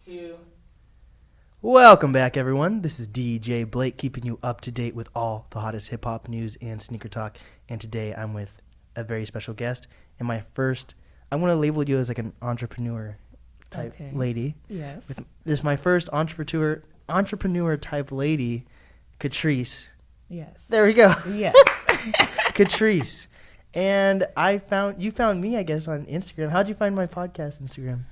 2. Welcome back, everyone. This is DJ Blake, keeping you up to date with all the hottest hip-hop news and sneaker talk. And today I'm with a very special guest. And I want to label you as like an entrepreneur type lady. Yes. This is my first entrepreneur type lady, Katresse. Yes. There we go. Yes. Katresse. And you found me, I guess, on Instagram. How'd you find my podcast Instagram?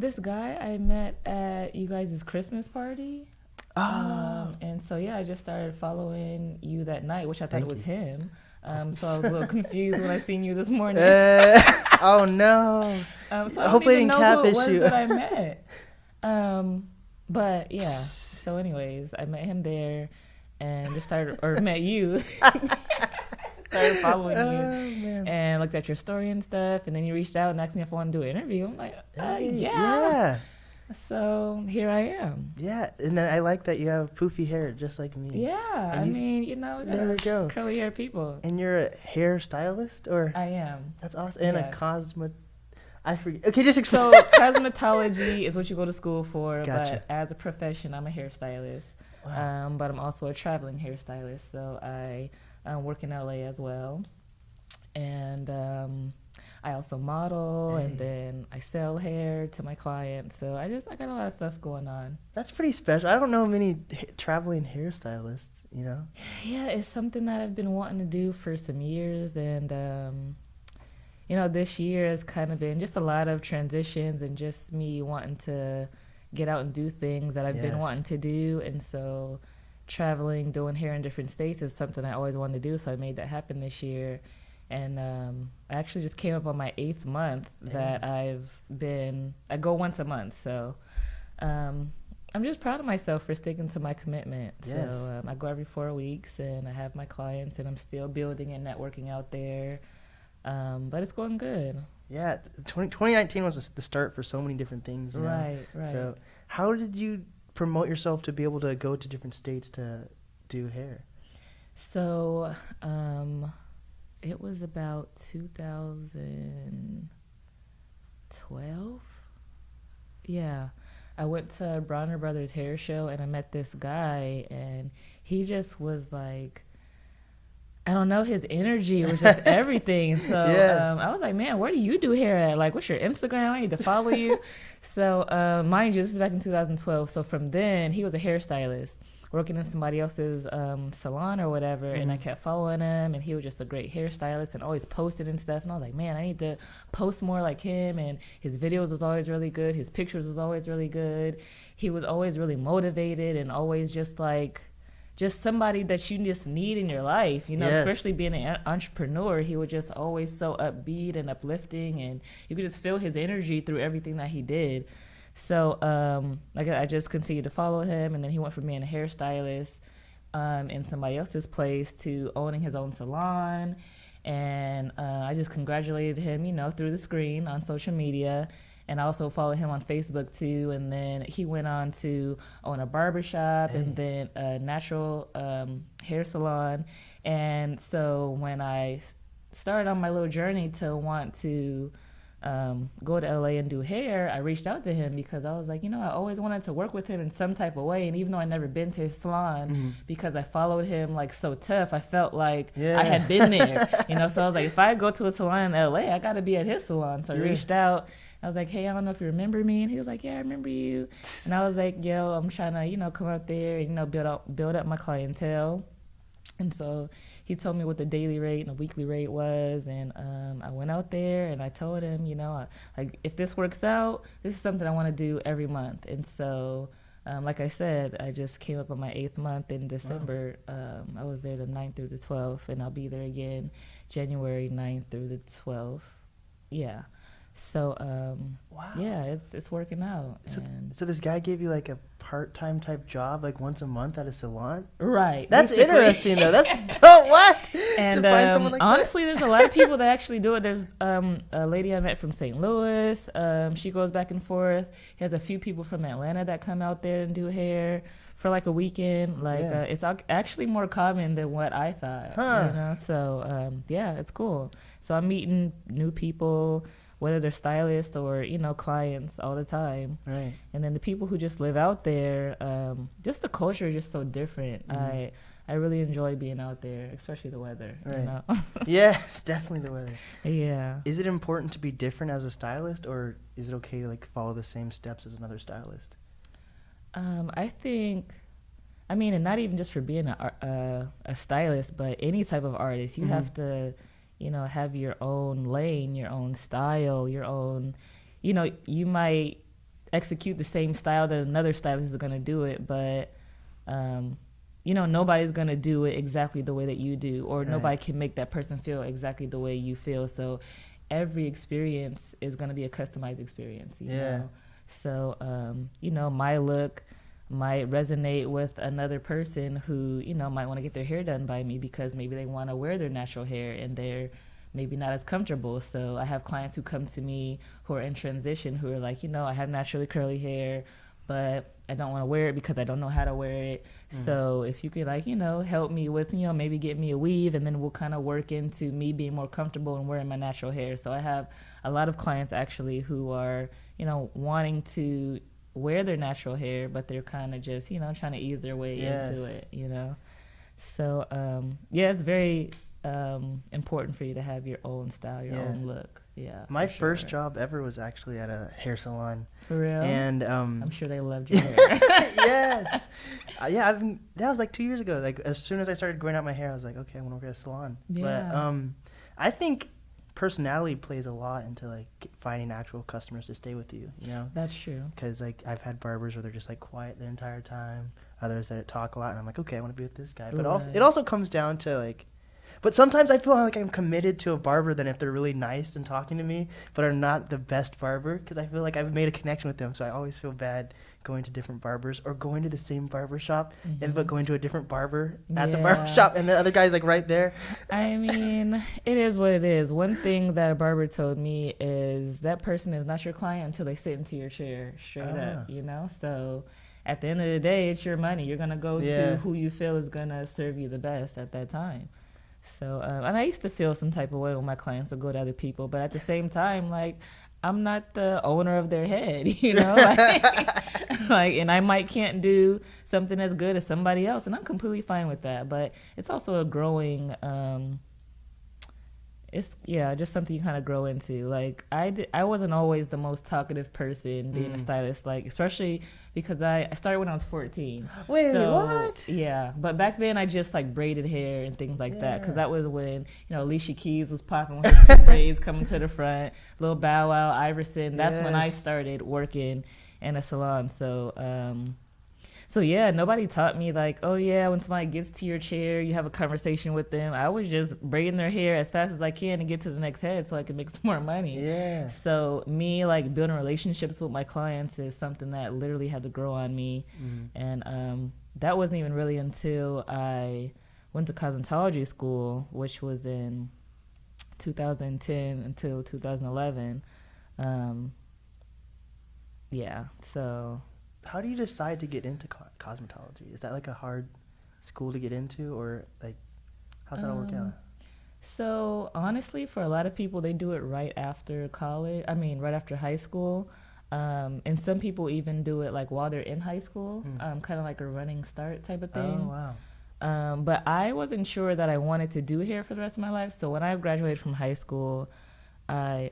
This guy I met at you guys' Christmas party. And so, I just started following you that night, which I thought it was him. So I was a little confused when I seen you this morning. Oh, no. So I hopefully don't even didn't know catfish who it you. was that I met. But, yeah. So anyways, I met him there and just met you. Started following you and looked at your story and stuff, and then you reached out and asked me if I want to do an interview. I'm like, yeah. So here I am. Yeah, and then I like that you have poofy hair just like me. Yeah, there we go. Curly hair people. And you're a hair stylist, or? I am. That's awesome. And I forget. Okay, just explain. So cosmetology is what you go to school for, Gotcha. but as a profession, I'm a hairstylist. Wow. But I'm also a traveling hairstylist, so I work in LA as well. And I also model, and then I sell hair to my clients. So I got a lot of stuff going on. That's pretty special. I don't know many traveling hairstylists, you know? Yeah, it's something that I've been wanting to do for some years. And, this year has kind of been just a lot of transitions and just me wanting to get out and do things that I've been wanting to do. And so traveling, doing hair in different states is something I always wanted to do. So I made that happen this year. And I actually just came up on my 8th month that I go once a month. So I'm just proud of myself for sticking to my commitment. Yes. So I go every 4 weeks, and I have my clients, and I'm still building and networking out there. But it's going good. Yeah, 2019 was the start for so many different things. You know? Right. So how did you promote yourself to be able to go to different states to do hair? So it was about 2012. Yeah. I went to Bronner Brothers Hair Show, and I met this guy, and he just was like, I don't know, his energy was just everything. So I was like, man, where do you do hair at? Like, what's your Instagram? I need to follow you. So mind you, this is back in 2012. So from then, he was a hairstylist working in somebody else's salon or whatever. And I kept following him, and he was just a great hairstylist and always posted and stuff. And I was like, man, I need to post more like him. And his videos was always really good. His pictures was always really good. He was always really motivated and always just somebody that you just need in your life, especially being an entrepreneur. He was just always so upbeat and uplifting, and you could just feel his energy through everything that he did. So I just continued to follow him, and then he went from being a hairstylist in somebody else's place to owning his own salon. And I just congratulated him, through the screen on social media. And I also followed him on Facebook too. And then he went on to own a barbershop and then a natural hair salon. And so when I started on my little journey to want to go to LA and do hair, I reached out to him because I was like, I always wanted to work with him in some type of way. And even though I never been to his salon, because I followed him like so tough, I felt like I had been there, So I was like, if I go to a salon in LA, I got to be at his salon. So I reached out. I was like, hey, I don't know if you remember me. And he was like, yeah, I remember you. And I was like, yo, I'm trying to, come out there and, build up my clientele. And so he told me what the daily rate and the weekly rate was. And I went out there and I told him, if this works out, this is something I want to do every month. And so, like I said, I just came up on my 8th month in December. Wow. I was there the 9th through the 12th, and I'll be there again January 9th through the 12th. Yeah. So, wow. Yeah, it's working out. So this guy gave you like a part-time type job, like once a month at a salon? Right. That's interesting, though. That's dope. What? And to find someone like honestly, there's a lot of people that actually do it. There's a lady I met from St. Louis. She goes back and forth. He has a few people from Atlanta that come out there and do hair for like a weekend. It's actually more common than what I thought. Huh. So, it's cool. So I'm meeting new people. whether they're stylists or, clients all the time. Right. And then the people who just live out there, just the culture is just so different. Mhm. I really enjoy being out there, especially the weather. Right. Yes, definitely the weather. Yeah. Is it important to be different as a stylist, or is it okay to like follow the same steps as another stylist? I think, and not even just for being a stylist, but any type of artist, you Mhm. have to, have your own lane, your own style, your own, you might execute the same style that another stylist is going to do it, but, nobody's going to do it exactly the way that you do, or Right. nobody can make that person feel exactly the way you feel. So every experience is going to be a customized experience, you know? So, my look might resonate with another person who, might want to get their hair done by me because maybe they want to wear their natural hair and they're maybe not as comfortable. So I have clients who come to me who are in transition who are like, I have naturally curly hair, but I don't want to wear it because I don't know how to wear it. So if you could help me with, maybe get me a weave, and then we'll kind of work into me being more comfortable and wearing my natural hair. So I have a lot of clients actually who are, wanting to wear their natural hair, but they're kind of just, trying to ease their way into it, So, it's very important for you to have your own style, your own look. Yeah. My first job ever was actually at a hair salon. For real? And I'm sure they loved your hair. Yes. That was like 2 years ago. Like as soon as I started growing out my hair, I was like, okay, I want to work at a salon. Yeah. But I think personality plays a lot into like finding actual customers to stay with you, That's true. because like I've had barbers where they're just like quiet the entire time, others that talk a lot, and I'm like, okay, I want to be with this guy. But also it also comes down to like, but sometimes I feel like I'm committed to a barber than if they're really nice and talking to me but are not the best barber, because I feel like I've made a connection with them. So I always feel bad going to different barbers or going to the same barber shop but going to a different barber at the barber shop and the other guy's like right there. It is what it is. One thing that a barber told me is that person is not your client until they sit into your chair straight up, So at the end of the day, it's your money. You're going to go to who you feel is going to serve you the best at that time. So, and I used to feel some type of way when my clients would go to other people, but at the same time, like, I'm not the owner of their head, and I might can't do something as good as somebody else, and I'm completely fine with that. But it's also a growing, just something you kind of grow into. Like I wasn't always the most talkative person being a stylist, like especially because I started when I was 14. Wait, what? Yeah, but back then I just like braided hair and things like that, because that was when Alicia Keys was popping with her two braids coming to the front, Lil Bow Wow, Iverson. That's when I started working in a salon. So yeah, nobody taught me like, oh yeah, when somebody gets to your chair, you have a conversation with them. I was just braiding their hair as fast as I can to get to the next head so I could make some more money. Yeah. So me like building relationships with my clients is something that literally had to grow on me. And that wasn't even really until I went to cosmetology school, which was in 2010 until 2011. So... How do you decide to get into cosmetology? Is that like a hard school to get into, or like how's that all work out? So honestly, for a lot of people, they do it right after college. Right after high school. And some people even do it like while they're in high school, kind of like a running start type of thing. Oh, wow. But I wasn't sure that I wanted to do hair for the rest of my life. So when I graduated from high school, I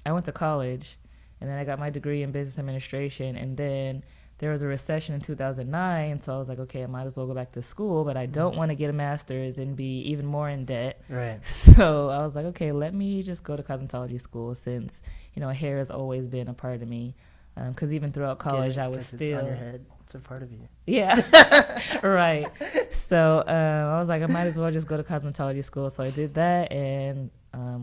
went to college. And then I got my degree in business administration. And then there was a recession in 2009. So I was like, okay, I might as well go back to school. But I don't want to get a master's and be even more in debt. Right. So I was like, okay, let me just go to cosmetology school, since, hair has always been a part of me. Because even throughout college, I was still... It's on your head. It's a part of you. Yeah. Right. So I was like, I might as well just go to cosmetology school. So I did that. And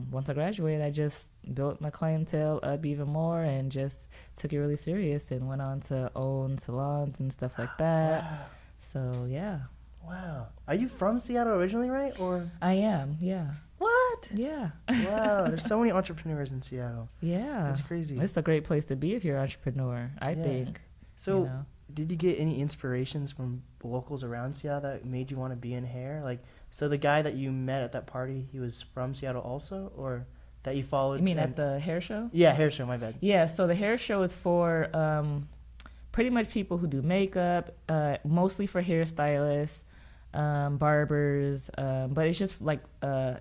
once I graduated, I just built my clientele up even more and just took it really serious and went on to own salons and stuff like that. Wow. So, yeah. Wow. Are you from Seattle originally, right? Or I am, yeah. What? Yeah. Wow. There's so many entrepreneurs in Seattle. Yeah. That's crazy. It's a great place to be if you're an entrepreneur, I think. So did you get any inspirations from locals around Seattle that made you want to be in hair? Like, so the guy that you met at that party, he was from Seattle also, or that you followed? You mean at the hair show? Yeah, hair show, my bad. Yeah, so the hair show is for pretty much people who do makeup, mostly for hairstylists, barbers, but it's just like kind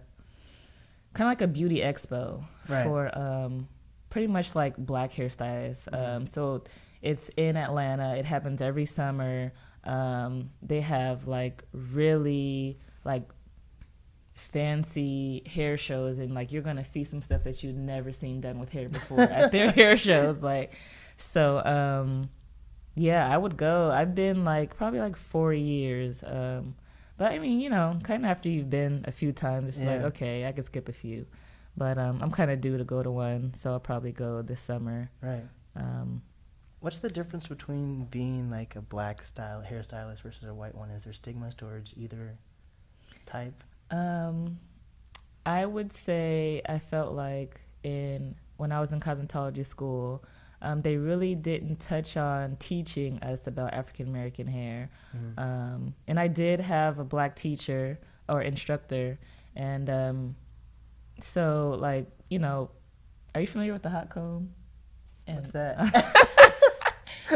of like a beauty expo for pretty much like black hairstylists. So it's in Atlanta. It happens every summer. They have like really like fancy hair shows, and like you're gonna see some stuff that you've never seen done with hair before at their hair shows. Like, so yeah, I would go. I've been like probably like 4 years. But I mean, kind of after you've been a few times, it's like, okay, I could skip a few. But I'm kind of due to go to one, so I'll probably go this summer. Right. What's the difference between being like a black hairstylist versus a white one? Is there stigmas towards either type? I would say I felt like when I was in cosmetology school, they really didn't touch on teaching us about African American hair. And I did have a black teacher or instructor. And so, like, are you familiar with the hot comb? What's that?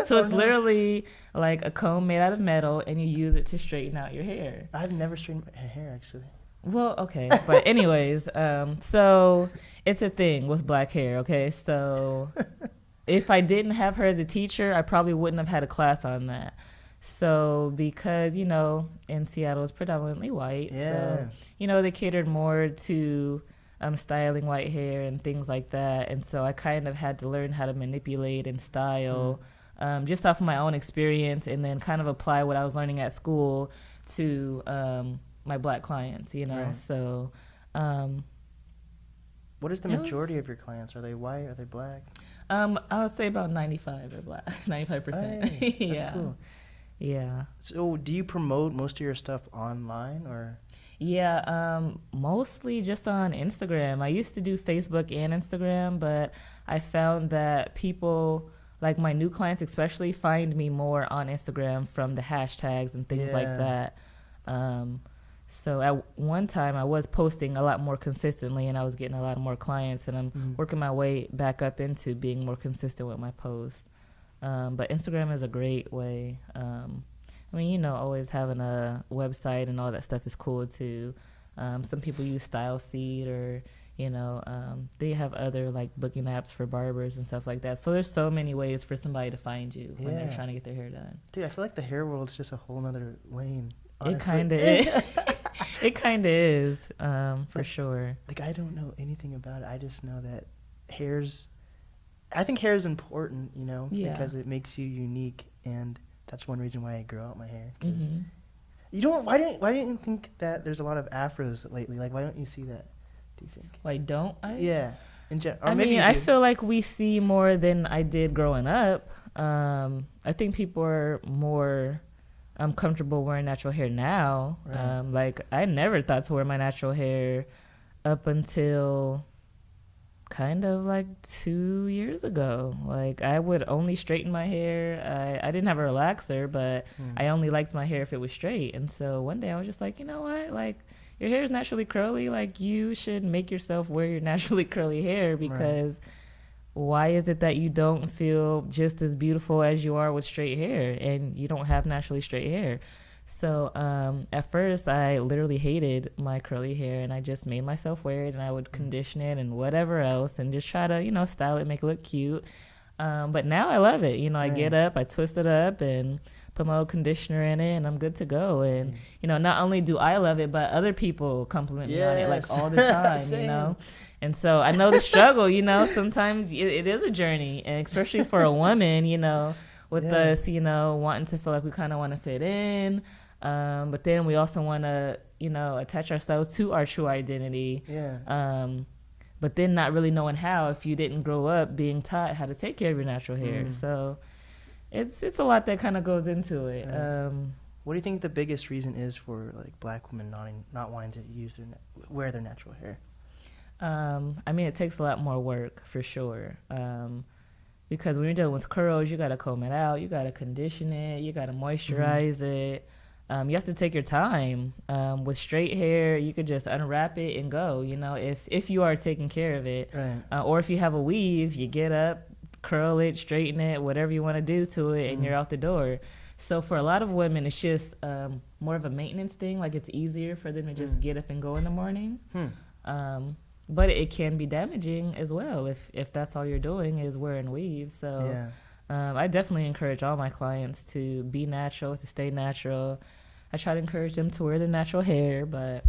So it's literally like a comb made out of metal, and you use it to straighten out your hair. I've never straightened my hair, actually. Well, okay. But anyways, so it's a thing with black hair, okay? So if I didn't have her as a teacher, I probably wouldn't have had a class on that. So because, in Seattle it's predominantly white. Yeah. So, they catered more to styling white hair and things like that. And so I kind of had to learn how to manipulate and style just off of my own experience, and then kind of apply what I was learning at school to my black clients, Right. So what is the majority of your clients? Are they white? Are they black? I would say about 95 are black. 95%. Hey, Yeah. That's cool. Yeah. So do you promote most of your stuff online, or? Yeah, mostly just on Instagram. I used to do Facebook and Instagram, but I found that people, like my new clients especially, find me more on Instagram from the hashtags and things like that. So at one time I was posting a lot more consistently, and I was getting a lot more clients, and I'm working my way back up into being more consistent with my posts. But Instagram is a great way. I mean, always having a website and all that stuff is cool too. Some people use StyleSeed, or they have other like booking apps for barbers and stuff like that. So there's so many ways for somebody to find you when they're trying to get their hair done. Dude, I feel like the hair world's just a whole nother lane. Honestly. It kind of is. It kind of is, for sure. Like, I don't know anything about it. I just know that I think hair is important, because it makes you unique, and that's one reason why I grow out my hair. Cause why didn't you think that there's a lot of afros lately? Like, why don't you see that, do you think? Why don't I? Yeah. I feel like we see more than I did growing up. I think people are more comfortable wearing natural hair now. Right. Like, I never thought to wear my natural hair up until kind of like 2 years ago. Like, I would only straighten my hair. I didn't have a relaxer, but I only liked my hair if it was straight. And so one day I was just like, you know what? Like, your hair is naturally curly. Like, you should make yourself wear your naturally curly hair, because why is it that you don't feel just as beautiful as you are with straight hair, and you don't have naturally straight hair? So at first I literally hated my curly hair, and I just made myself wear it, and I would condition it and whatever else, and just try to style it, make it look cute. But now I love it. I get up, I twist it up and put my little conditioner in it, and I'm good to go. And not only do I love it, but other people compliment me on it like all the time. And so I know the struggle. Sometimes it is a journey, and especially for a woman, with us, wanting to feel like we kind of want to fit in. But then we also want to, attach ourselves to our true identity. Yeah. But then not really knowing how, if you didn't grow up being taught how to take care of your natural hair. So it's a lot that kind of goes into it. What do you think the biggest reason is for like black women not wanting to wear their natural hair? I mean, it takes a lot more work for sure. Because when you're dealing with curls, you got to comb it out, you got to condition it, you got to moisturize it. you have to take your time. With straight hair, you could just unwrap it and go, if you are taking care of it. Right. Or if you have a weave, you get up, curl it, straighten it, whatever you want to do to it, and you're out the door. So for a lot of women, it's just more of a maintenance thing. Like, it's easier for them to just get up and go in the morning. But it can be damaging as well if that's all you're doing is wearing weaves. So I definitely encourage all my clients to be natural, to stay natural. I try to encourage them to wear their natural hair, but,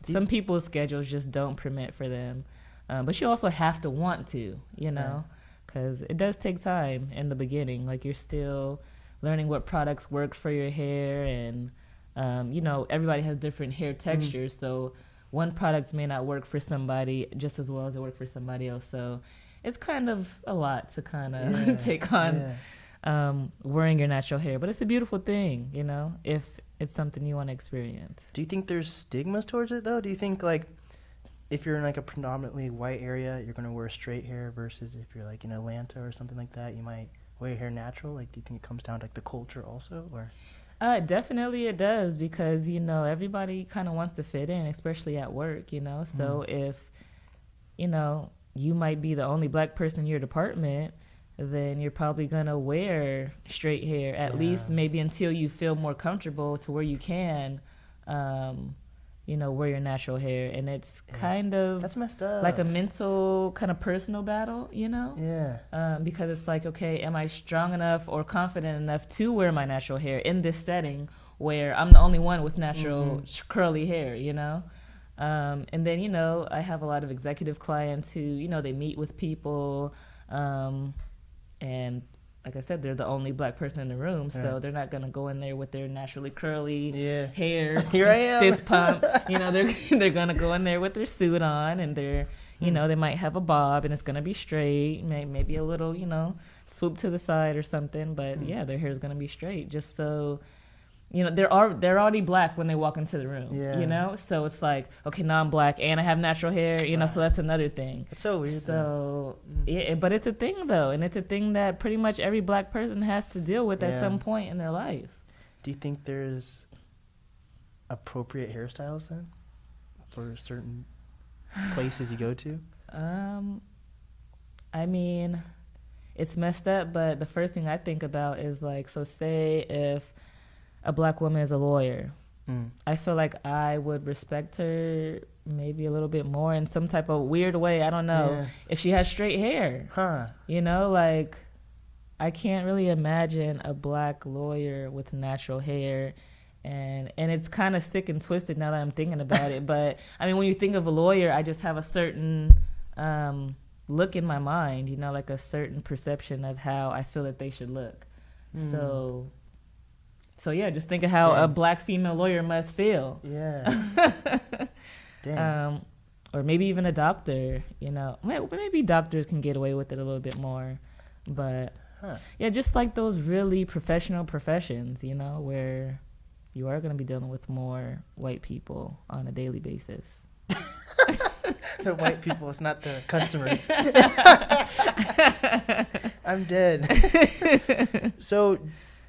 some people's schedules just don't permit for them. But you also have to want to, because it does take time in the beginning. Like, you're still learning what products work for your hair, and, everybody has different hair textures, so one product may not work for somebody just as well as it worked for somebody else. So it's kind of a lot to kind of take on wearing your natural hair. But it's a beautiful thing, if it's something you want to experience. Do you think there's stigmas towards it, though? Do you think, like, if you're in, like, a predominantly white area, you're going to wear straight hair versus if you're, like, in Atlanta or something like that, you might wear your hair natural? Like, do you think it comes down to, like, the culture also, or...? Definitely it does, because, everybody kind of wants to fit in, especially at work, So if, you might be the only black person in your department, then you're probably going to wear straight hair, at least maybe until you feel more comfortable to where you can, wear your natural hair. And it's kind of... That's messed up. Like a mental kind of personal battle, because it's like, okay, am I strong enough or confident enough to wear my natural hair in this setting where I'm the only one with natural curly hair, And then, I have a lot of executive clients who, they meet with people, and like I said, they're the only black person in the room, so they're not going to go in there with their naturally curly hair, Here I am. fist pump. They're going to go in there with their suit on, and they're, they might have a bob, and it's going to be straight, maybe a little, swoop to the side or something, but their hair is going to be straight, just so... they're already black when they walk into the room, so it's like, okay, now I'm black and I have natural hair, so that's another thing. It's so weird. So, but it's a thing, though, and it's a thing that pretty much every black person has to deal with at some point in their life. Do you think there's appropriate hairstyles then for certain places you go to? I mean, it's messed up, but the first thing I think about is, like, so say if a black woman is a lawyer, I feel like I would respect her maybe a little bit more in some type of weird way. I don't know. If she has straight hair, like, I can't really imagine a black lawyer with natural hair. And it's kind of sick and twisted now that I'm thinking about it. But, I mean, when you think of a lawyer, I just have a certain look in my mind, like a certain perception of how I feel that they should look. So yeah, just think of how a black female lawyer must feel. Yeah. Damn. Or maybe even a doctor, Maybe doctors can get away with it a little bit more. But, just like those really professional professions, where you are going to be dealing with more white people on a daily basis. The white people, it's not the customers. I'm dead. So...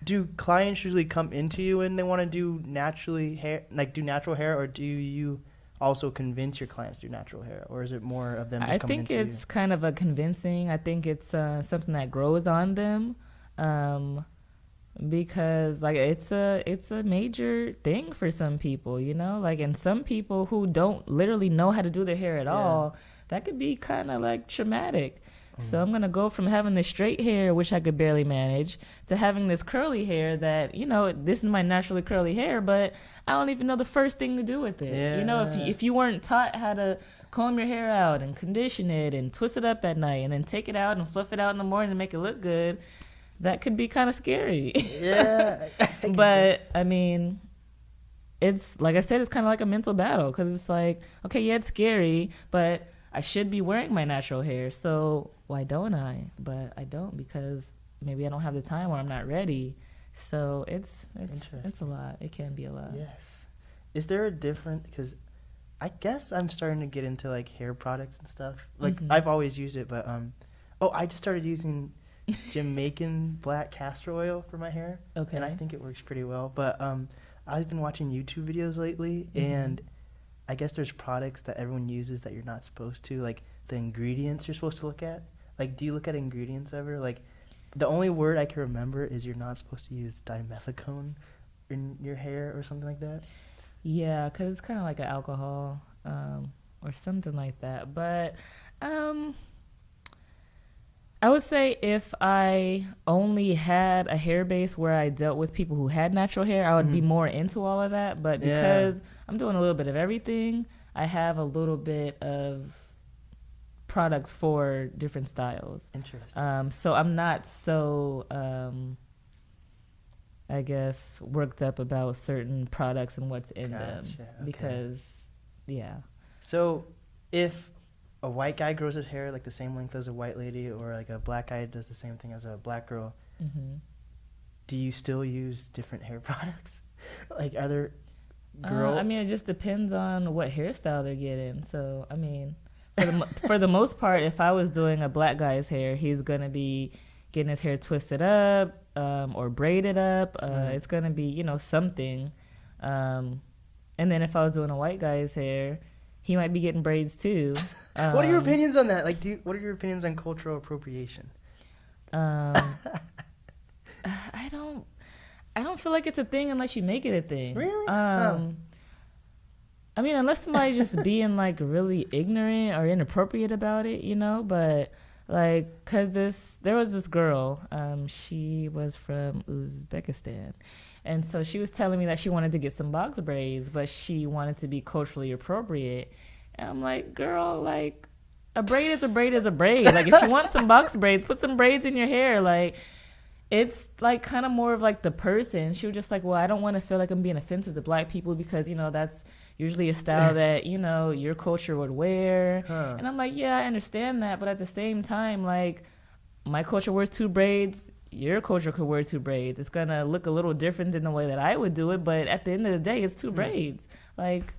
do clients usually come into you and they want to do natural hair, or do you also convince your clients to do natural hair, or is it more of them just coming into you? I think it's kind of a convincing. I think it's something that grows on them, because like it's a major thing for some people, and some people who don't literally know how to do their hair at all, that could be kind of like traumatic. So I'm going to go from having this straight hair, which I could barely manage, to having this curly hair that, this is my naturally curly hair, but I don't even know the first thing to do with it. If you weren't taught how to comb your hair out and condition it and twist it up at night and then take it out and fluff it out in the morning and make it look good, that could be kind of scary. Yeah. But, I mean... it's, like I said, it's kind of like a mental battle, because it's like, okay, yeah, it's scary, but I should be wearing my natural hair, so why don't I? But I don't, because maybe I don't have the time or I'm not ready. So it's a lot. It can be a lot. Yes. Is there a different, because I guess I'm starting to get into like hair products and stuff. Like I've always used it, but I just started using Jamaican black castor oil for my hair. Okay. And I think it works pretty well. But I've been watching YouTube videos lately, and I guess there's products that everyone uses that you're not supposed to, like the ingredients you're supposed to look at. Like, do you look at ingredients ever? Like, the only word I can remember is you're not supposed to use dimethicone in your hair or something like that. Yeah, because it's kind of like an alcohol or something like that. But I would say if I only had a hair base where I dealt with people who had natural hair, I would be more into all of that. But because I'm doing a little bit of everything, I have a little bit of products for different styles. Interesting. So I'm not so, I guess, worked up about certain products and what's in them. Okay. Because, yeah. So if a white guy grows his hair like the same length as a white lady, or like a black guy does the same thing as a black girl, do you still use different hair products? Like, are there I mean, it just depends on what hairstyle they're getting. So, I mean, for the most part, if I was doing a black guy's hair, he's going to be getting his hair twisted up or braided up. It's going to be, you know, something. And then if I was doing a white guy's hair, he might be getting braids too. What are your opinions on that? Like, what are your opinions on cultural appropriation? I don't feel like it's a thing unless you make it a thing. Really? I mean, unless somebody's just being like really ignorant or inappropriate about it, you know. But like, there was this girl. She was from Uzbekistan. And so she was telling me that she wanted to get some box braids, but she wanted to be culturally appropriate. And I'm like, girl, like, a braid is a braid is a braid. Like, if you want some box braids, put some braids in your hair. Like, it's like kind of more of like the person. She was just like, well, I don't want to feel like I'm being offensive to black people because, you know, that's usually a style that, you know, your culture would wear. And I'm like, yeah, I understand that. But at the same time, like, my culture wears 2 braids. Your culture could wear 2 braids. It's going to look a little different than the way that I would do it. But at the end of the day, it's 2 braids. Like,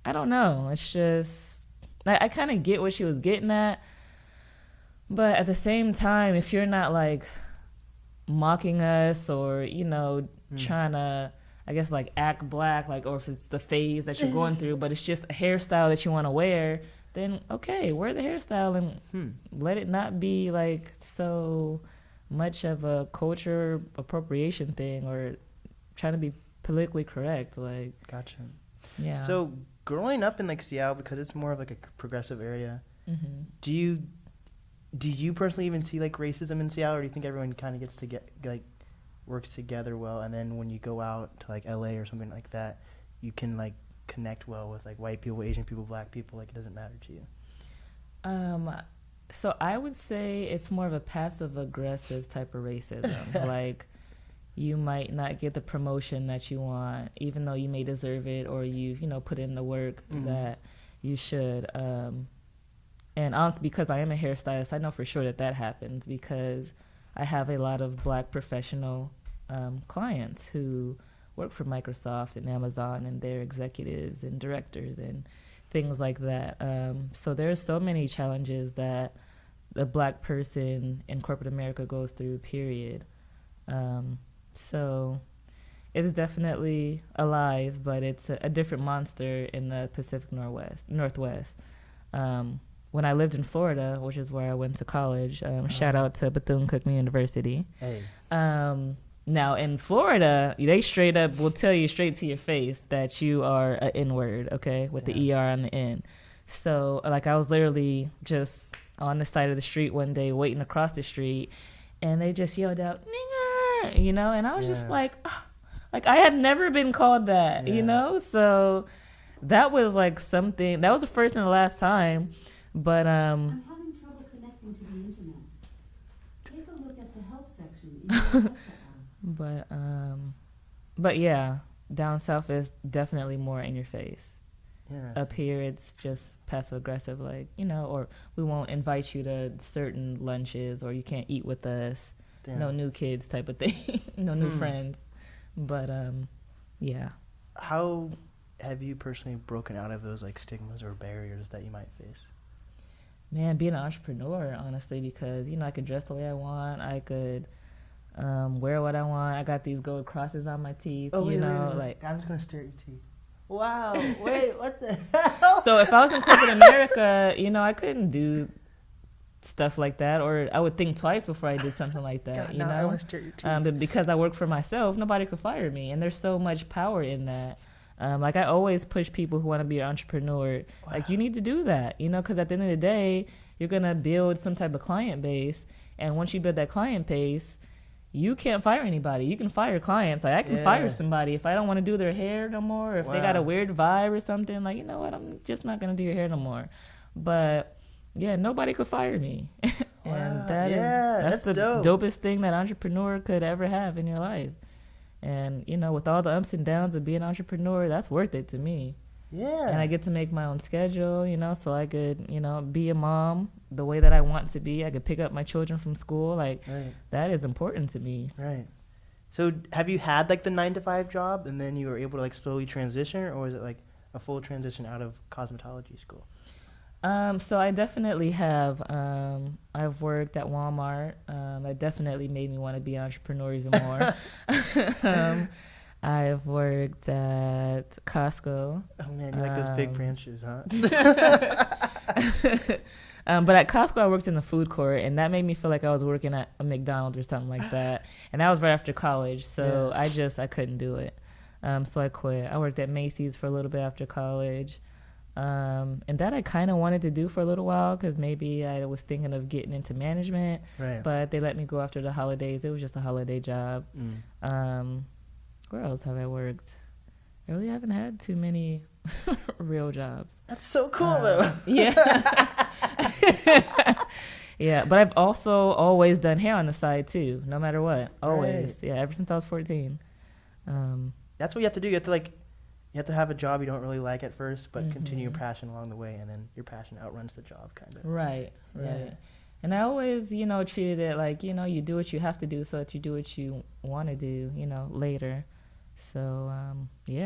I don't know. It's just, I kind of get what she was getting at. But at the same time, if you're not like mocking us or, you know, trying to, I guess, like act black, like, or if it's the phase that you're going through, but it's just a hairstyle that you want to wear, then okay, wear the hairstyle and let it not be like so much of a culture appropriation thing or trying to be politically correct. Like, Gotcha. Yeah. So growing up in like Seattle, because it's more of like a progressive area, do you personally even see like racism in Seattle, or do you think everyone kind of gets to works together well, and then when you go out to like LA or something like that, you can like connect well with like white people, Asian people, black people, like it doesn't matter to you? So I would say it's more of a passive aggressive type of racism. Like, you might not get the promotion that you want, even though you may deserve it, or you know, put in the work that you should. And honestly, because I am a hairstylist, I know for sure that happens because I have a lot of black professional clients who work for Microsoft and Amazon, and they're executives and directors and things like that. So there's so many challenges that the black person in corporate America goes through, period. So it's definitely alive, but it's a different monster in the Pacific Northwest. When I lived in Florida, which is where I went to college, shout out to Bethune-Cookman University. Hey. Now, in Florida, they straight up will tell you straight to your face that you are an N-word, okay, with the ER on the end. So, like, I was literally just on the side of the street one day waiting across the street, and they just yelled out, "Nigger," you know, and I was just like, oh, like, I had never been called that, you know? So that was, like, something, that was the first and the last time. But I'm having trouble connecting to the internet. Take a look at the help section in your WhatsApp app. But yeah, down south is definitely more in your face. Up here, it's just passive aggressive, like, you know, or we won't invite you to certain lunches, or you can't eat with us. Damn. No new kids type of thing. No new friends. But yeah. How have you personally broken out of those like stigmas or barriers that you might face? Man, being an entrepreneur, honestly, because, you know, I could dress the way I want. I could wear what I want. I got these gold crosses on my teeth. Wait, like I'm just gonna stare at your teeth. Wow. Wait, what the hell? So if I was in corporate America, I couldn't do stuff like that, or I would think twice before I did something like that. God, I want to stare at your teeth. But because I work for myself, nobody could fire me, and there's so much power in that. Like I always push people who want to be an entrepreneur. Wow. Like you need to do that, because at the end of the day, you're gonna build some type of client base, and once you build that client base, you can't fire anybody. You can fire clients. Like I can fire somebody if I don't want to do their hair no more, or if they got a weird vibe or something. Like, you know what, I'm just not gonna do your hair no more. But yeah, nobody could fire me. And that's the dopest thing that entrepreneur could ever have in your life. And with all the ups and downs of being an entrepreneur, that's worth it to me. Yeah. And I get to make my own schedule, so I could, be a mom the way that I want to be. I could pick up my children from school. Like, that is important to me. Right. So have you had, like, the 9-to-5 job and then you were able to, like, slowly transition? Or is it, like, a full transition out of cosmetology school? So I definitely have. I've worked at Walmart. That definitely made me want to be an entrepreneur even more. I've worked at Costco. Oh, man, you like those big branches, huh? But at Costco, I worked in the food court, and that made me feel like I was working at a McDonald's or something like that. And that was right after college, so I couldn't do it. So I quit. I worked at Macy's for a little bit after college. And that I kind of wanted to do for a little while because maybe I was thinking of getting into management. Right. But they let me go after the holidays. It was just a holiday job. Where else have I worked? I really haven't had too many real jobs. That's so cool, though. Yeah. Yeah, but I've also always done hair on the side, too, no matter what. Always. Right. Yeah, ever since I was 14. That's what you have to do. You have to have a job you don't really like at first, but continue your passion along the way, and then your passion outruns the job, kind of. Right. And I always, treated it like, you do what you have to do so that you do what you want to do, later. So, you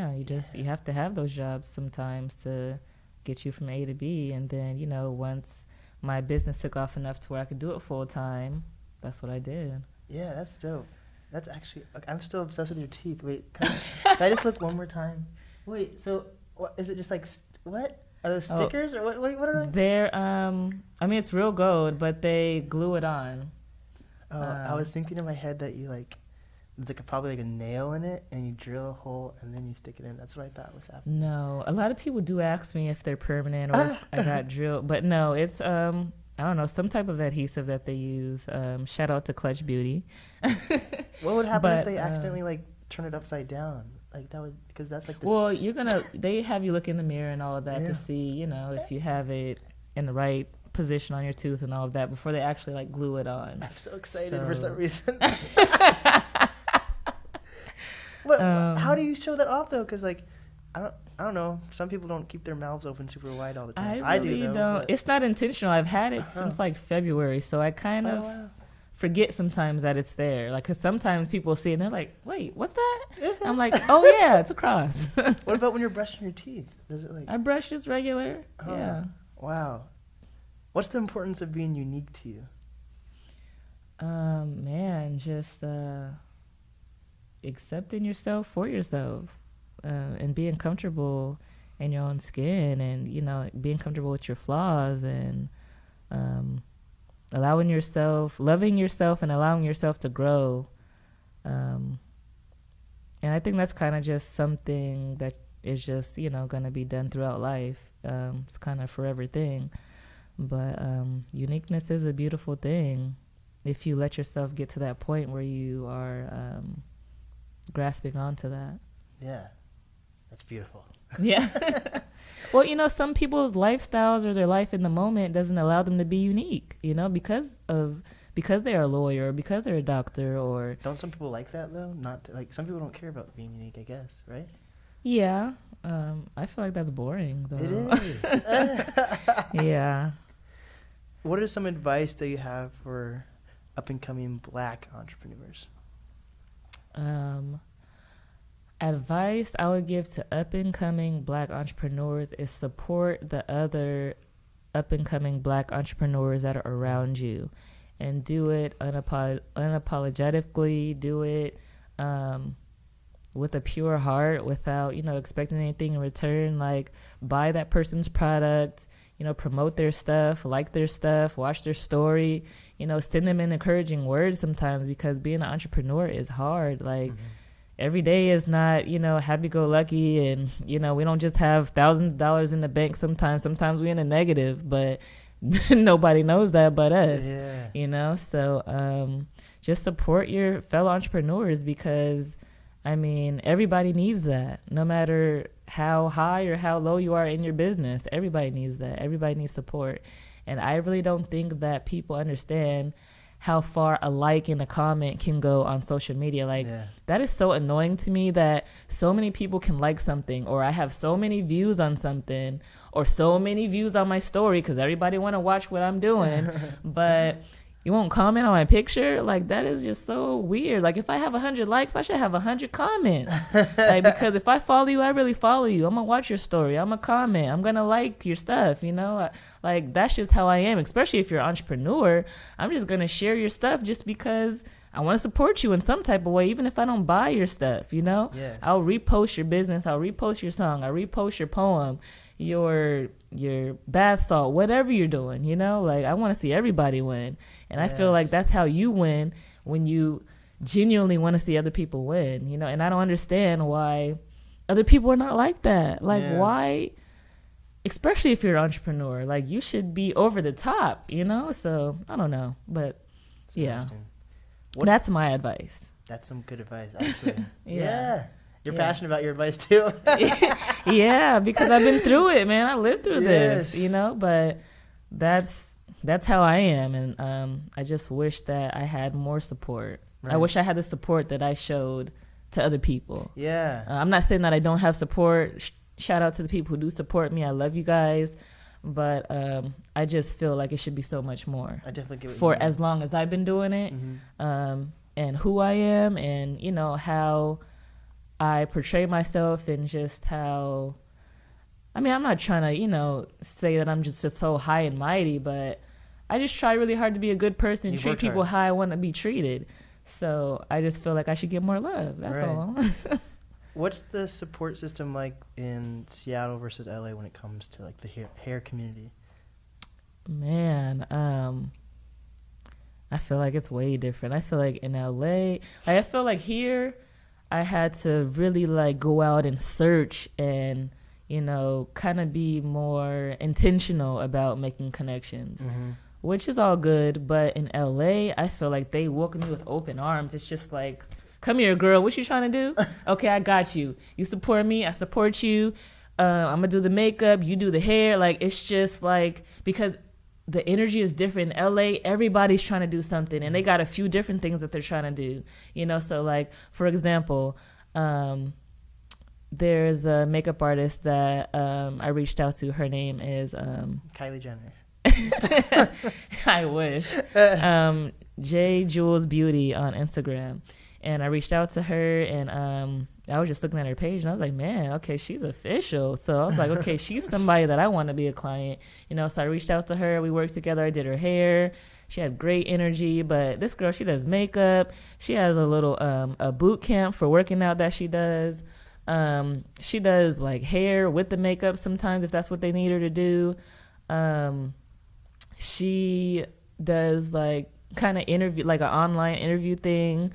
have to have those jobs sometimes to get you from A to B. And then, once my business took off enough to where I could do it full time, that's what I did. Yeah, that's dope. That's actually, I'm still obsessed with your teeth. Wait, can I just look one more time? Wait, so what, is it just like, what? Are those stickers or what are they? They're, it's real gold, but they glue it on. I was thinking in my head that you there's probably a nail in it and you drill a hole and then you stick it in. That's what I thought was happening. No, a lot of people do ask me if they're permanent or if I got drilled, but no, it's, I don't know, some type of adhesive that they use. Shout out to Clutch Beauty. What would happen if they accidentally turn it upside down? That would, because that's this. Well, they have you look in the mirror and all of that to see, if you have it in the right position on your tooth and all of that before they actually glue it on. I'm so excited for some reason. But how do you show that off though? Because I don't know. Some people don't keep their mouths open super wide all the time. I really don't. But it's not intentional. I've had it since February, so I kind of forget sometimes that it's there. Because sometimes people see it and they're like, "Wait, what's that?" I'm like, "Oh yeah, it's a cross." What about when you're brushing your teeth? Does it I brush just regular. Yeah. Wow. What's the importance of being unique to you? Man, just accepting yourself for yourself, and being comfortable in your own skin, and being comfortable with your flaws, and loving yourself and allowing yourself to grow. And I think that's kind of just something that is just going to be done throughout life. It's kind of a forever thing, but uniqueness is a beautiful thing if you let yourself get to that point where you are grasping onto that. Yeah, that's beautiful. Yeah. Well, some people's lifestyles or their life in the moment doesn't allow them to be unique, because they're a lawyer or because they're a doctor. Or don't some people like that though? Not some people don't care about being unique, I guess, right? Yeah. I feel like that's boring though. It is. Yeah. What is some advice that you have for up and coming Black entrepreneurs? Advice I would give to up and coming Black entrepreneurs is support the other up and coming Black entrepreneurs that are around you, and do it unapologetically, do it with a pure heart without, expecting anything in return. Like, buy that person's product, promote their stuff, like their stuff, watch their story, send them in encouraging words sometimes, because being an entrepreneur is hard. Like, every day is not, happy-go-lucky, and, we don't just have $1,000 in the bank sometimes. Sometimes we're in a negative, but nobody knows that but us, So just support your fellow entrepreneurs, because, everybody needs that. No matter how high or how low you are in your business, everybody needs that. Everybody needs support. And I really don't think that people understand how far a like and a comment can go on social media. Like, that is so annoying to me, that so many people can like something, or I have so many views on something, or so many views on my story, because everybody want to watch what I'm doing, but you won't comment on my picture. Like, that is just so weird. Like, if I have 100 likes, I should have 100 comments. Like, because if I follow you, I really follow you. I'm gonna watch your story, I'm gonna comment, I'm gonna like your stuff, like, that's just how I am. Especially if you're an entrepreneur, I'm just gonna share your stuff just because I want to support you in some type of way, even if I don't buy your stuff. Yes. I'll repost your business, I'll repost your song, I'll repost your poem, your bath salt, whatever you're doing. Like, I want to see everybody win. And I feel like that's how you win, when you genuinely want to see other people win. And I don't understand why other people are not like that. Like, why, especially if you're an entrepreneur, like, you should be over the top, So I don't know, but that's my advice. That's some good advice, actually. Yeah. You're passionate about your advice too. Yeah, because I've been through it, man. I lived through this, but that's how I am. And I just wish that I had more support. Right. I wish I had the support that I showed to other people. Yeah. I'm not saying that I don't have support. Shout out to the people who do support me. I love you guys. But I just feel like it should be so much more. I definitely get what for you mean. As long as I've been doing it, and who I am, and how I portray myself, and just how, I'm not trying to, say that I'm just so high and mighty, but I just try really hard to be a good person, treat people how I want to be treated. So I just feel like I should get more love. That's all. What's the support system like in Seattle versus LA when it comes to like the hair community? Man, I feel like it's way different. I feel like in LA, I feel like here I had to really like go out and search and, kind of be more intentional about making connections, which is all good. But in LA, I feel like they welcome me with open arms. It's just like, come here, girl. What you trying to do? Okay, I got you. You support me, I support you. I'm going to do the makeup, you do the hair. Like, it's just like, because the energy is different. In LA, everybody's trying to do something, and they got a few different things that they're trying to do. So like, for example, there's a makeup artist that I reached out to. Her name is Kylie Jenner. I wish. J Jules Beauty on Instagram. And I reached out to her, and I was just looking at her page, and I was like, man, okay, she's official. So I was like, okay, she's somebody that I want to be a client. So I reached out to her. We worked together. I did her hair. She had great energy. But this girl, she does makeup. She has a little a boot camp for working out that she does. She does like hair with the makeup sometimes if that's what they need her to do. She does like kind of interview, like an online interview thing.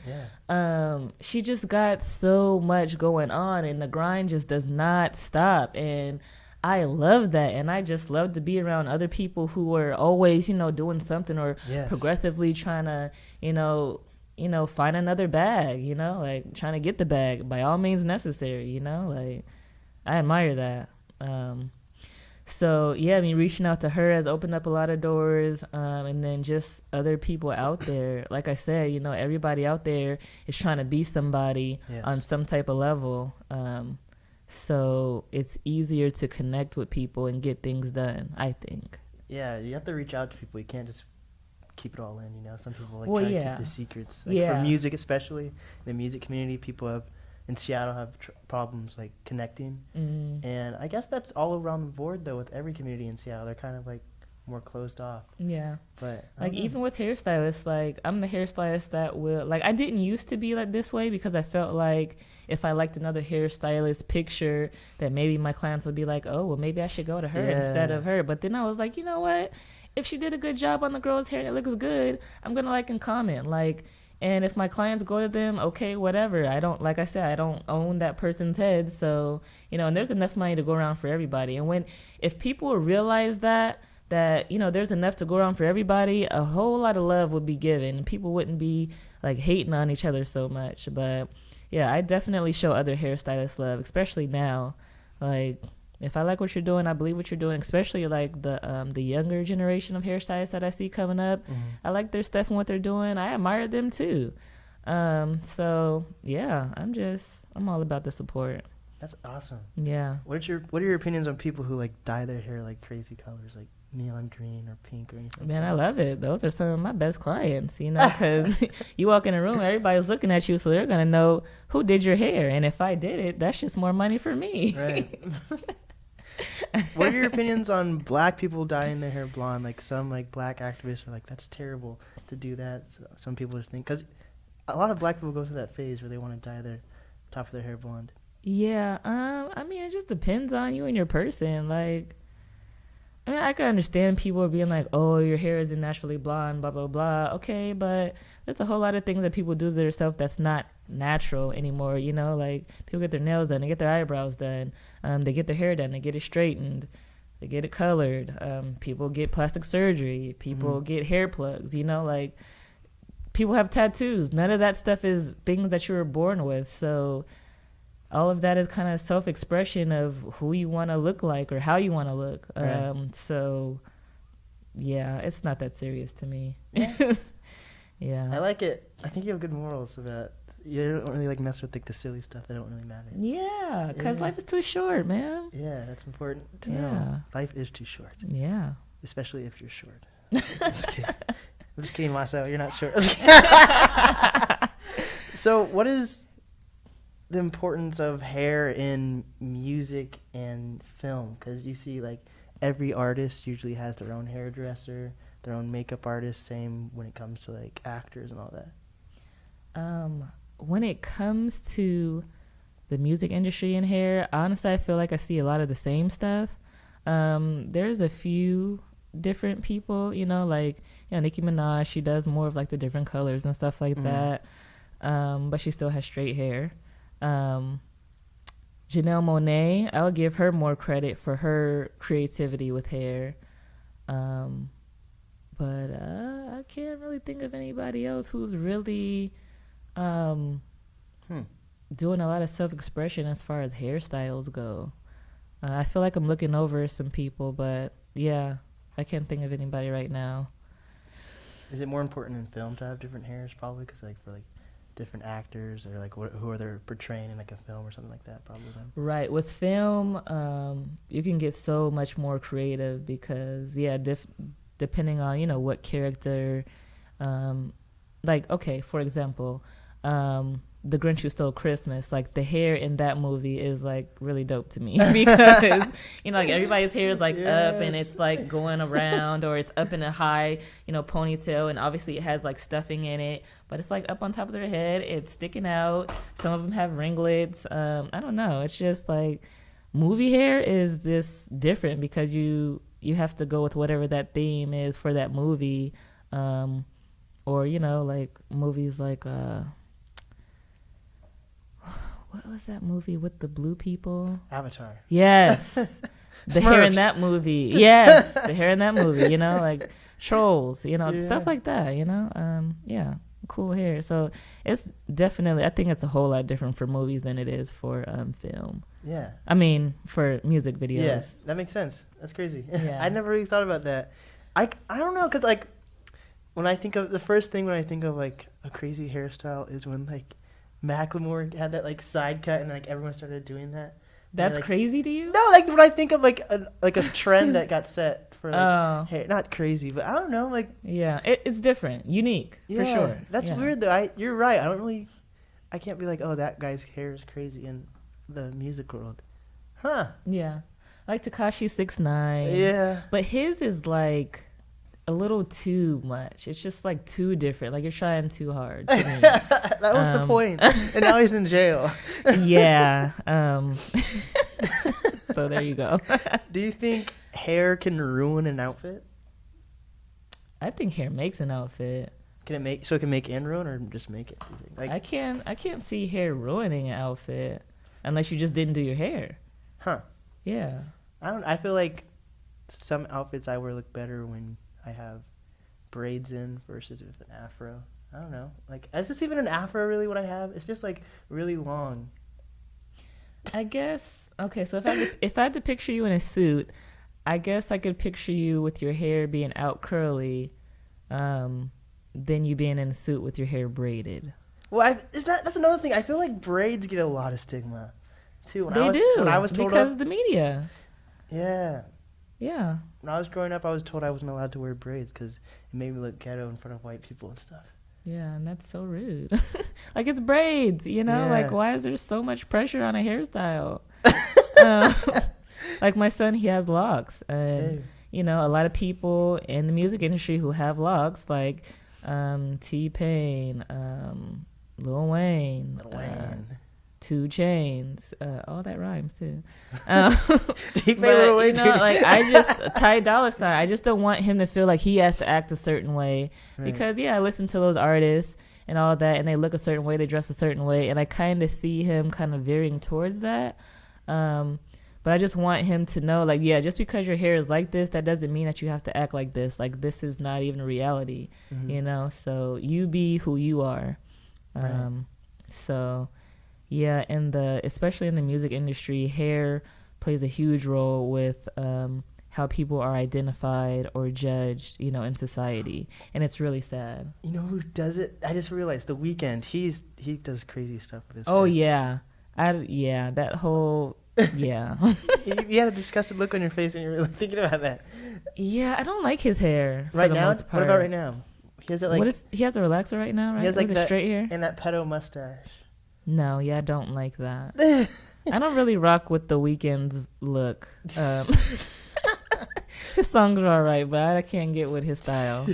She just got so much going on, and the grind just does not stop. And I love that. And I just love to be around other people who are always, doing something, or progressively trying to, find another bag, like trying to get the bag by all means necessary, like I admire that. So yeah, reaching out to her has opened up a lot of doors, and then just other people out there. Like I said, everybody out there is trying to be somebody on some type of level. So it's easier to connect with people and get things done, I think. Yeah, you have to reach out to people. You can't just keep it all in. Some people try to keep the secrets. Like for music, especially the music community, people in Seattle have problems like connecting. And I guess that's all around the board though with every community in Seattle. They're kind of like more closed off. Yeah. But like even with hairstylists, like I'm the hairstylist that will like I didn't used to be like this way because I felt like if I liked another hairstylist picture that maybe my clients would be like, oh well maybe I should go to her instead of her. But then I was like, you know what? If she did a good job on the girl's hair and it looks good, I'm gonna like and comment. Like, and if my clients go to them, okay, whatever. I don't, like I said, I don't own that person's head. So, you know, and there's enough money to go around for everybody. And if people realize that, you know, there's enough to go around for everybody, a whole lot of love would be given. People wouldn't be like hating on each other so much. But yeah, I definitely show other hairstylists love, especially now. Like, if I like what you're doing, I believe what you're doing, especially like the younger generation of hairstylists that I see coming up. I like their stuff and what they're doing. I admire them too. So yeah, I'm all about the support. That's awesome. Yeah. What are your opinions on people who like dye their hair like crazy colors, like neon green or pink or anything? Man, I love it. Those are some of my best clients, you know, because you walk in a room, everybody's looking at you, so they're going to know who did your hair. And if I did it, that's just more money for me. Right. What are your opinions on black people dyeing their hair blonde? Like some like black activists are like, that's terrible to do that. So some people just think, because a lot of black people go through that phase where they want to dye their top of their hair blonde. Yeah. I mean, it just depends on you and your person. Like, I mean, I can understand people being like, oh, your hair isn't naturally blonde, blah, blah, blah. Okay, but there's a whole lot of things that people do to themselves that's not natural anymore, you know? Like, people get their nails done, they get their eyebrows done, they get their hair done, they get it straightened, they get it colored. People get plastic surgery, people get hair plugs, you know? Like, people have tattoos. None of that stuff is things that you were born with, so all of that is kind of self-expression of who you want to look like or how you want to look. Right. So, yeah, it's not that serious to me. Yeah. I like it. I think you have good morals about you don't really like mess with like the silly stuff that don't really matter. Yeah, because life is too short, man. Yeah, that's important to know. Life is too short. Yeah. Especially if you're short. I'm just kidding. I'm just kidding, Marcel. You're not short. So what is the importance of hair in music and film? Because you see like every artist usually has their own hairdresser, their own makeup artist, same when it comes to like actors and all that. When it comes to the music industry and hair, honestly, I feel like I see a lot of the same stuff. There's a few different people, you know, like, you know, Nicki Minaj, she does more of like the different colors and stuff like that. But she still has straight hair. Janelle Monáe, I would give her more credit for her creativity with hair. But I can't really think of anybody else who's really doing a lot of self-expression as far as hairstyles go. I feel like I'm looking over some people, but yeah, I can't think of anybody right now. Is it more important in film to have different hairs? Probably because like for like different actors or like who are they portraying in like a film or something like that, probably then. Right. With film, you can get so much more creative because depending on, you know, what character, like, okay, for example, The Grinch Who Stole Christmas, like the hair in that movie is like really dope to me because, you know, like everybody's hair is like up and it's like going around or it's up in a high, you know, ponytail, and obviously it has like stuffing in it, but it's like up on top of their head, it's sticking out. Some of them have ringlets. I don't know. It's just like movie hair is this different because you have to go with whatever that theme is for that movie. Or, you know, like movies like, what was that movie with the blue people? Avatar. Yes. The hair in that movie. Yes. The hair in that movie, you know, like Trolls, you know, stuff like that, you know? Yeah. Cool hair. So it's definitely, I think it's a whole lot different for movies than it is for film. Yeah. I mean, for music videos. Yeah, that makes sense. That's crazy. Yeah. I never really thought about that. I don't know, because like when I think of, the first thing when I think of like a crazy hairstyle is when like Macklemore had that like side cut and like everyone started doing that. That's like, crazy to you? No, like when I think of like a trend that got set for like hair, not crazy, but I don't know, like yeah, it's different, unique for sure. That's weird though. You're right. I can't be like, oh, that guy's hair is crazy in the music world, huh? Yeah, I like Tekashi 6ix9ine. Yeah. But his is like a little too much. It's just like too different. Like you're trying too hard to me. That was the point. And now he's in jail. Yeah. So there you go. Do you think hair can ruin an outfit? I think hair makes an outfit. Can it make so it can make and ruin, or just make it? Do you think? Like, I can't see hair ruining an outfit unless you just didn't do your hair. huh? Yeah. I feel like some outfits I wear look better when I have braids in versus with an afro. I don't know. Like, is this even an afro really what I have? It's just like really long. I guess. Okay, so if I had to picture you in a suit, I guess I could picture you with your hair being out curly, then you being in a suit with your hair braided. Well, that's another thing. I feel like braids get a lot of stigma too. They do. When I was told because of the media. Yeah. Yeah. When I was growing up, I was told I wasn't allowed to wear braids because it made me look ghetto in front of white people and stuff. Yeah, and that's so rude. Like, it's braids, you know? Yeah. Like, why is there so much pressure on a hairstyle? Like, my son, he has locks. And, you know, a lot of people in the music industry who have locks, like T-Pain, Lil Wayne. 2 Chainz, all that rhymes too. He played Lil Wayne too. Like Ty Dolla $ign, I just don't want him to feel like he has to act a certain way. Right. Because I listen to those artists and all that, and they look a certain way, they dress a certain way, and I kind of see him kind of veering towards that. But I just want him to know, like, yeah, just because your hair is like this, that doesn't mean that you have to act like this. Like, this is not even reality, you know? So you be who you are. Right. So... yeah, especially in the music industry, hair plays a huge role with how people are identified or judged, you know, in society, and it's really sad. You know who does it? I just realized The Weeknd. He does crazy stuff with his. Oh hair. yeah, that whole yeah. You had a disgusted look on your face when you were really thinking about that. Yeah, I don't like his hair Right for the now, most part. what about right now? He has it like. He has a relaxer right now, right? He has like that straight hair. and that pedo mustache. No, yeah, I don't like that. I don't really rock with The Weeknd's look. His songs are all right, but I can't get with his style.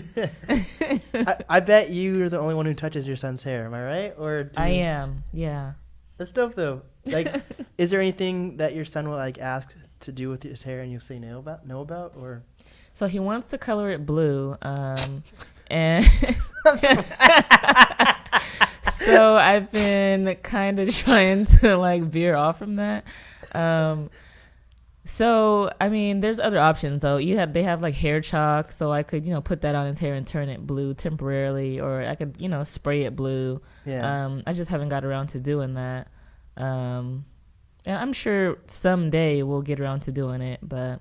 I bet you're the only one who touches your son's hair. Am I right? I am. Yeah. That's dope, though. Like, is there anything that your son will like ask to do with his hair, and you'll say no about, or? So he wants to color it blue, and so I've been kind of trying to like veer off from that. So I mean, there's other options though. They have like hair chalk, so I could put that on his hair and turn it blue temporarily, or I could spray it blue. Yeah. I just haven't got around to doing that. And I'm sure someday we'll get around to doing it, but.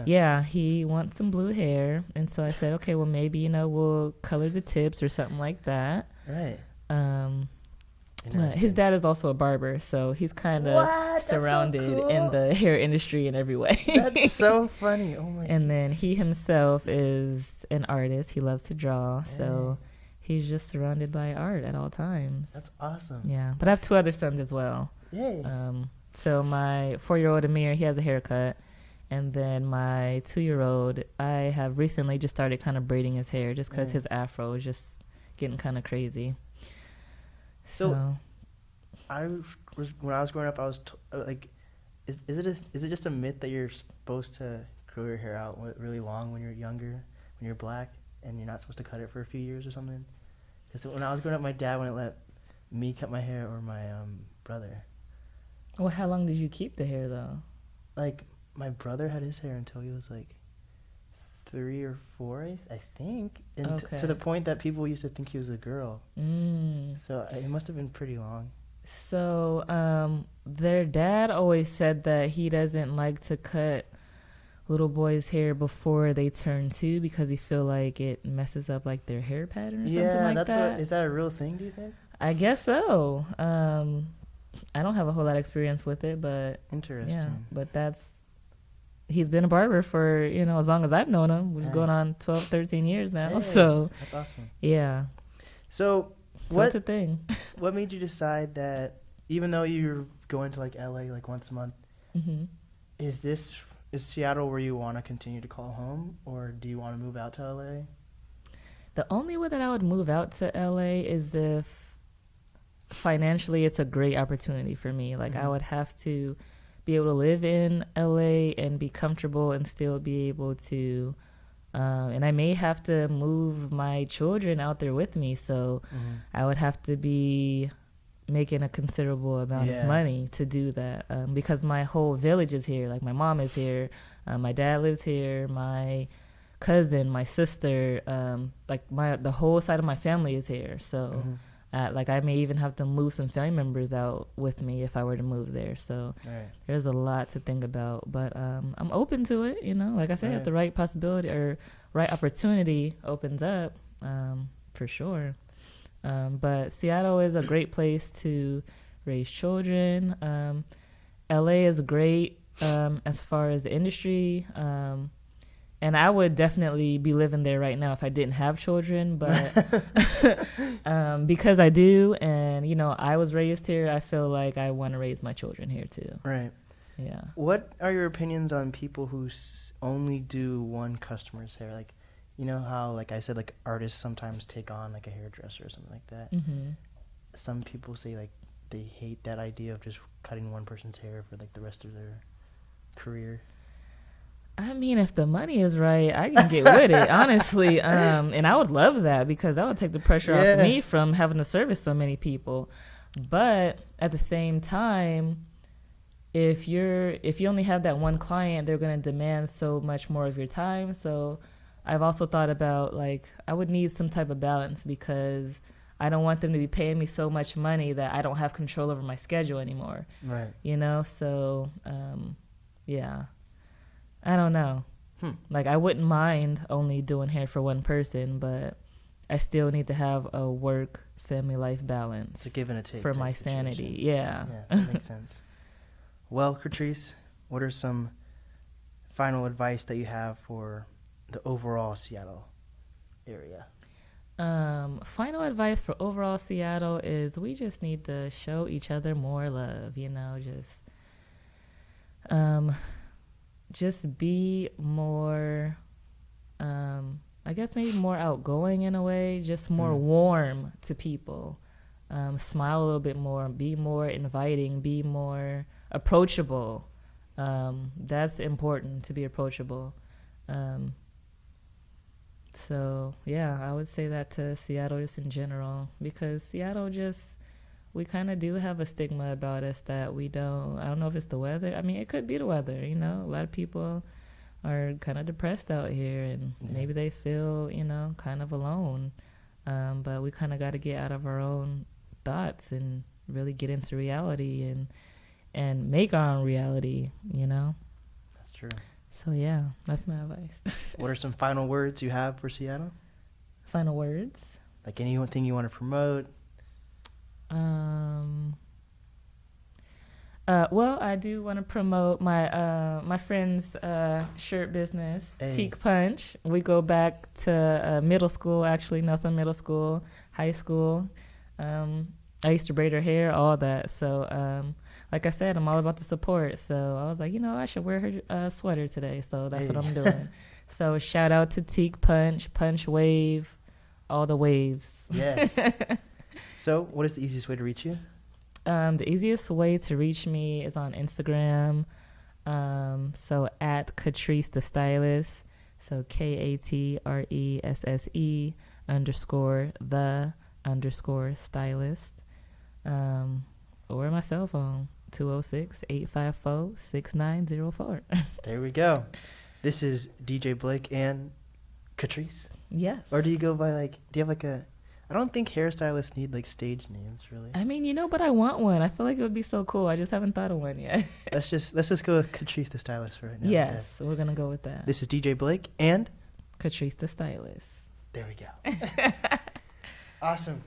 Yeah, he wants some blue hair, and so I said, okay, well maybe we'll color the tips or something like that. Right. But his dad is also a barber, so he's kind of surrounded in the hair industry in every way. That's so funny. Oh my! And then he himself is an artist. He loves to draw, so he's just surrounded by art at all times. That's awesome. Yeah, but I have 2 other sons as well. Yay. So my 4-year-old Amir, he has a haircut. And then my 2-year-old, I have recently just started kind of braiding his hair just because his afro is just getting kind of crazy. So when I was growing up, I was like, is it just a myth that you're supposed to grow your hair out really long when you're younger, when you're black, and you're not supposed to cut it for a few years or something? Because when I was growing up, my dad wouldn't let me cut my hair or my brother. Well, how long did you keep the hair though? Like. My brother had his hair until he was like 3 or 4, I think, and to the point that people used to think he was a girl. So it must have been pretty long. So their dad always said that he doesn't like to cut little boys' hair before they turn 2 because he feel like it messes up like their hair pattern or something like that. Is that a real thing, do you think? I guess so. I don't have a whole lot of experience with it, but interesting. Yeah, but he's been a barber for, as long as I've known him, which is going on 12, 13 years now. Hey, so that's awesome. Yeah. So that's a thing. What made you decide that even though you're going to like LA like once a month, is this is Seattle where you want to continue to call home, or do you want to move out to LA? The only way that I would move out to LA is if financially it's a great opportunity for me. Like I would have to be able to live in LA and be comfortable and still be able to, and I may have to move my children out there with me. So I would have to be making a considerable amount of money to do that, because my whole village is here. Like my mom is here, my dad lives here, my cousin, my sister, like the whole side of my family is here. So like I may even have to move some family members out with me if I were to move there. So there's a lot to think about, but I'm open to it, you know. Like I said, if the right possibility or right opportunity opens up, for sure. But Seattle is a great place to raise children. LA is great as far as the industry. And I would definitely be living there right now if I didn't have children. But because I do, and, you know, I was raised here, I feel like I want to raise my children here too. Right. Yeah. What are your opinions on people who only do one customer's hair? Like, you know how, like I said, like artists sometimes take on like a hairdresser or something like that. Some people say like they hate that idea of just cutting one person's hair for like the rest of their career. I mean, if the money is right, I can get with it, honestly. And I would love that because that would take the pressure off me from having to service so many people. But at the same time, if you only have that one client, they're going to demand so much more of your time. So I've also thought about, like, I would need some type of balance because I don't want them to be paying me so much money that I don't have control over my schedule anymore. Right. You know? So, yeah. I don't know. Like, I wouldn't mind only doing hair for one person, but I still need to have a work-family life balance. It's a give and a take. For my sanity. Yeah. Yeah, that makes sense. Well, Katresse, what are some final advice that you have for the overall Seattle area? Final advice for overall Seattle is we just need to show each other more love, you know, just be more, I guess maybe more outgoing in a way, just more warm to people. Smile a little bit more, be more inviting, be more approachable. That's important, to be approachable. So, yeah, I would say that to Seattle just in general, because Seattle we kind of do have a stigma about us that I don't know if it's the weather. I mean, it could be the weather, you know. A lot of people are kind of depressed out here, and maybe they feel, you know, kind of alone. But we kind of got to get out of our own thoughts and really get into reality and make our own reality, you know. That's true. So, yeah, that's my advice. What are some final words you have for Seattle? Final words? Like anything you want to promote? Well, I do want to promote my friend's shirt business, Hey. Teak Punch. We go back to middle school, actually, Nelson Middle School, high school. I used to braid her hair, all that. So, like I said, I'm all about the support. So I was like, you know, I should wear her sweater today. So that's what I'm doing. So shout out to Teak Punch, Punch Wave, all the waves. Yes. So what is the easiest way to reach you? The easiest way to reach me is on Instagram. So at Katresse The Stylist. So KATRESSE_the_stylist. Or my cell phone, 206-854-6904. There we go. This is DJ Blake and Katresse. Yes. Or do you go by do you have I don't think hairstylists need stage names, really. I mean, you know, but I want one. I feel like it would be so cool. I just haven't thought of one yet. Let's just go with Katresse The Stylist for right now. Yes, we're going to go with that. This is DJ Blake and Katresse The Stylist. there we go. Awesome.